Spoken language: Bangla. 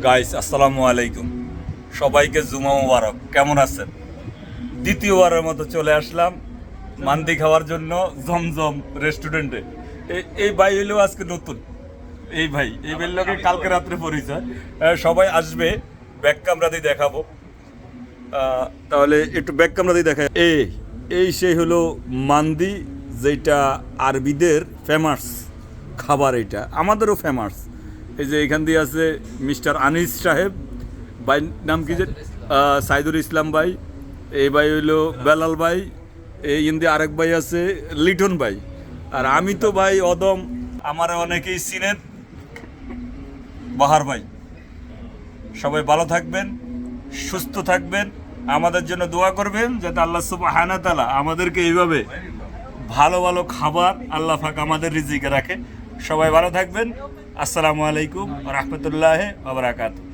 গাইস আসসালামু আলাইকুম, সবাইকে জুমা মুবারক। কেমন আছেন? দ্বিতীয়বারের মতো চলে আসলাম মান্দি খাওয়ার জন্য জমজম রেস্টুরেন্টে। এই ভাই হইলেও আজকে নতুন। এই ভাই লোকে কালকে রাত্রে পরিচয়। সবাই আসবে, ব্যাক ক্যামেরা দিয়ে দেখাবো। তাহলে একটু ব্যাক ক্যামেরা দিয়ে দেখায়। এই সেই হলো মান্দি, যেটা আরবিদের ফেমাস খাবার। এটা আমাদেরও ফেমাস। এই যে এখান দিয়ে আছে মিস্টার আনিস সাহেব, ভাই নাম কি যে সাইদুল ইসলাম ভাই, এই ভাই হইলো বেলাল ভাই, এই হিন্দি আরেক ভাই আছে লিটন ভাই, আর আমি তো ভাই অদম, আমার অনেকেই চিনেন বাহার ভাই। সবাই ভালো থাকবেন, সুস্থ থাকবেন, আমাদের জন্য দোয়া করবেন যাতে আল্লাহ সুবহানাহু ওয়া তাআলা আমাদেরকে এইভাবে ভালো ভালো খাবার আল্লাহ পাক আমাদের রিজিকে রাখে। সবাই ভালো থাকবেন। আসসালামু আলাইকুম ওয়া রাহমাতুল্লাহি ওয়া বারাকাতুহু।